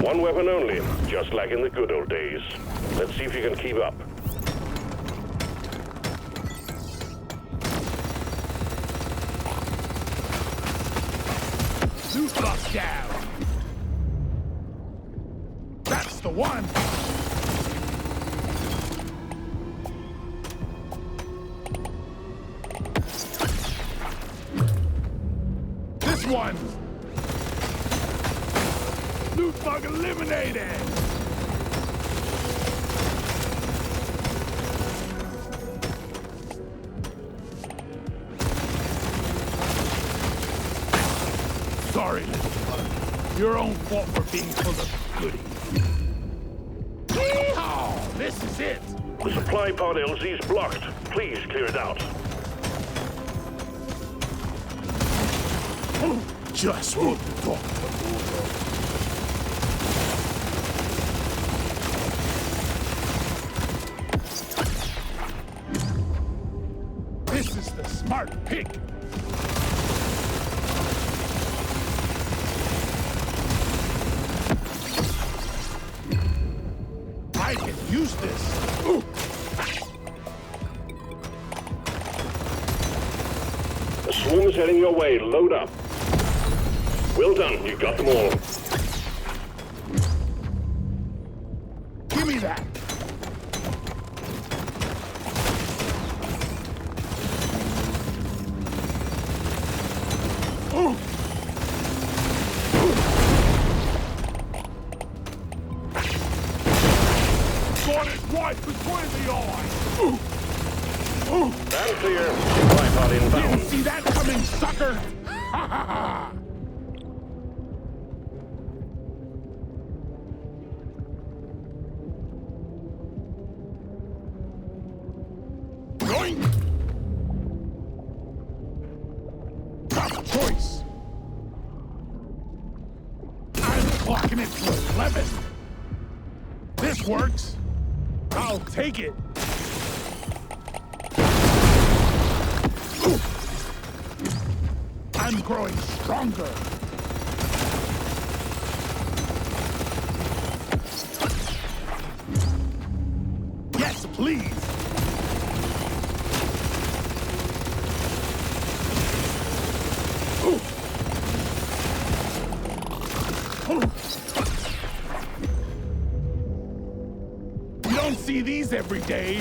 One weapon only, just like in the good old days. Let's see if you can keep up. Loot box down. That's the one. This one. Loot bug eliminated. Sorry, little bug. Your own fault for being full of goodies. Yeehaw! This is it! The supply pod LZ is blocked. Please clear it out. Just what we thought. This is the smart pick. I can use this. Ooh. The swarm is heading your way. Load up. Well done. You got them all. Give me that. Ooh. Got it right between the eyes. Ooh. Ooh. And clear. Supply pod inbound. Didn't see that coming, sucker. Ha ha ha. Tough choice. I'm clocking it to 11. This works. I'll take it. Ooh. I'm growing stronger. Yes, please. Ooh. Ooh. You don't see these every day.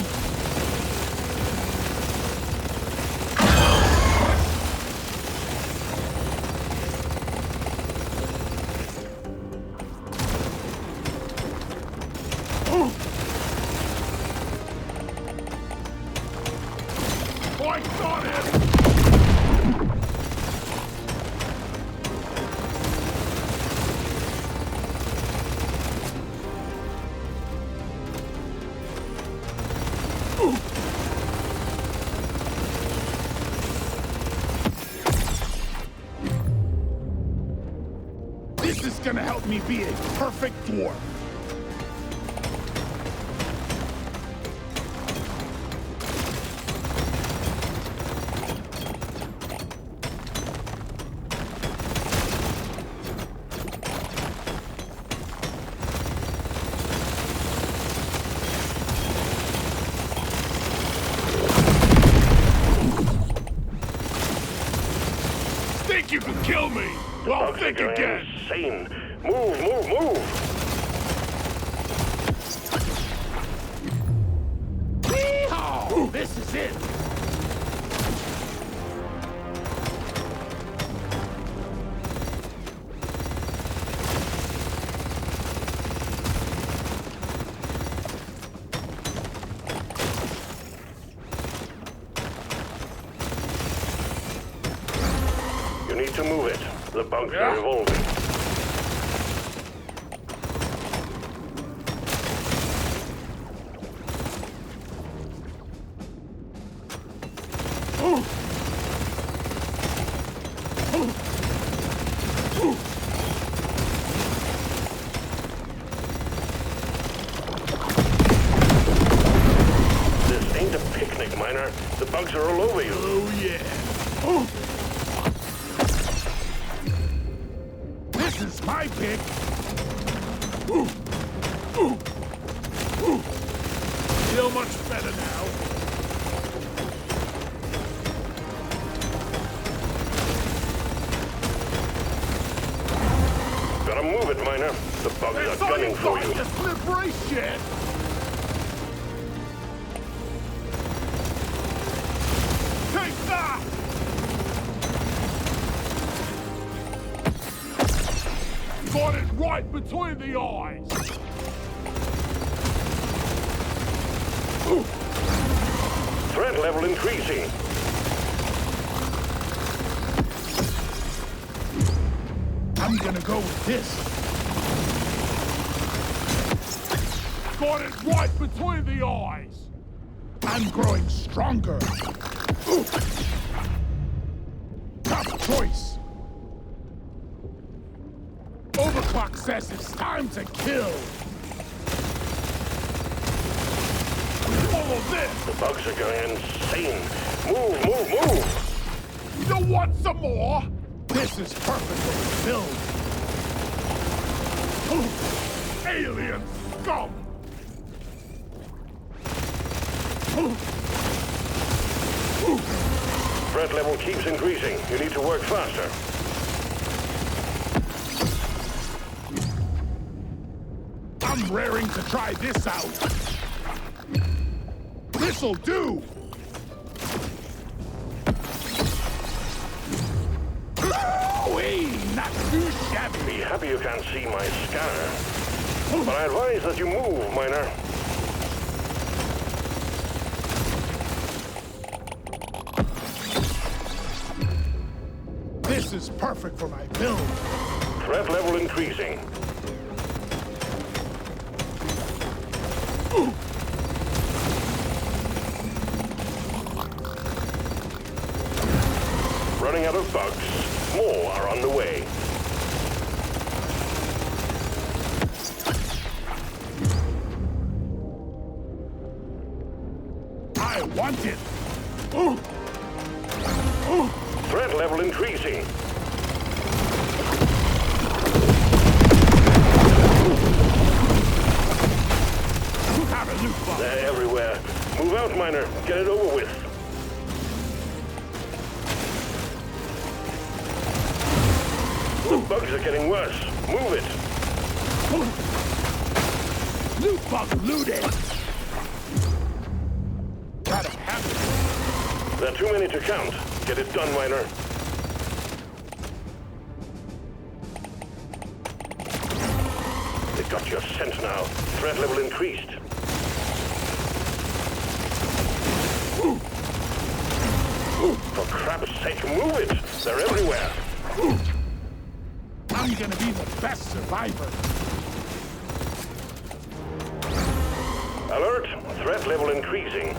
Ooh. Oh, I got it! This is gonna help me be a perfect dwarf. Think you can kill me? Well, think again. Insane. Move, move, move. Yeehaw! This is it. You need to move it. The bunkers are revolving. This ain't a picnic, Miner. The bugs are all over you. Oh, yeah. This is my pick. Feel much better now. Gotta move it, Miner. The bugs are gunning for you. The slippery shit. Take that! Got it right between the eyes. Threat level increasing. I'm gonna go with this. Got it right between the eyes. I'm growing stronger. Tough choice. Overclock says it's time to kill. Follow this. The bugs are going insane. Move, move, move. You want some more? This is perfect for the build. Alien scum! Threat level keeps increasing. You need to work faster. I'm raring to try this out. This'll do! Not too shabby. Be happy you can't see my scanner. But I advise that you move, Miner. This is perfect for my build. Threat level increasing. Running out of bugs. More are on the way. I want it. Threat level increasing. Have a loot box. They're everywhere. Move out, Miner. Get it over with. The bugs are getting worse. Move it. Loot box looted. Gotta have it. There are too many to count. Get it done, Miner. They got your scent now. Threat level increased. For crap's sake, move it! They're everywhere. I'm gonna be the best survivor. Alert! Threat level increasing.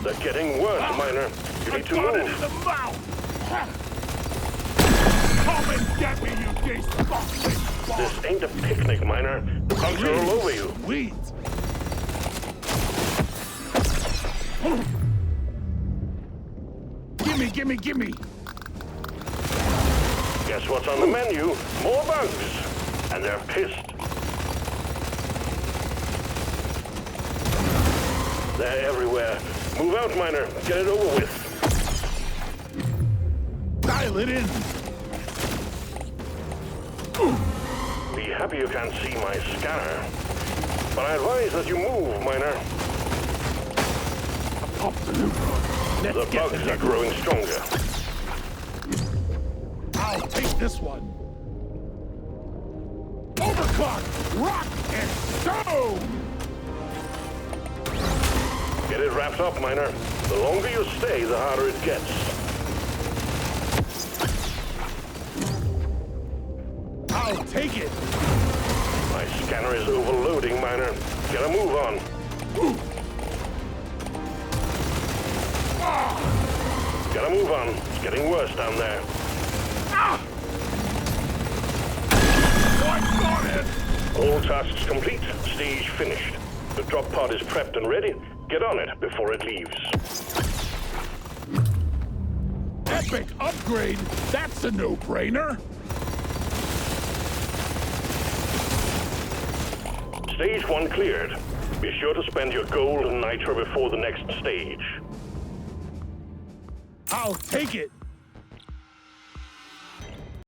They're getting worse, Miner. You need to got it in move. the mouth. Come and get me, you disgusting bug. This ain't a picnic, Miner. The bugs are all over you. Sweet. Gimme, gimme. Guess what's on the menu? More bugs. And they're pissed. They're everywhere. Move out, Miner. Get it over with. Dial it in. Be happy you can't see my scanner. But I advise that you move, Miner. Pop the loot box. The Let's get bugs the are growing stronger. I'll take this one. Overclock, rock, and stone! Get it wrapped up, Miner. The longer you stay, the harder it gets. I'll take it. My scanner is overloading, Miner. Get a move on. Gotta move on. It's getting worse down there. I got it! All tasks complete. Stage finished. The drop pod is prepped and ready. Get on it before it leaves. Let's epic upgrade, that's a no-brainer. Stage 1 cleared. Be sure to spend your gold and nitro before the next stage. I'll take it.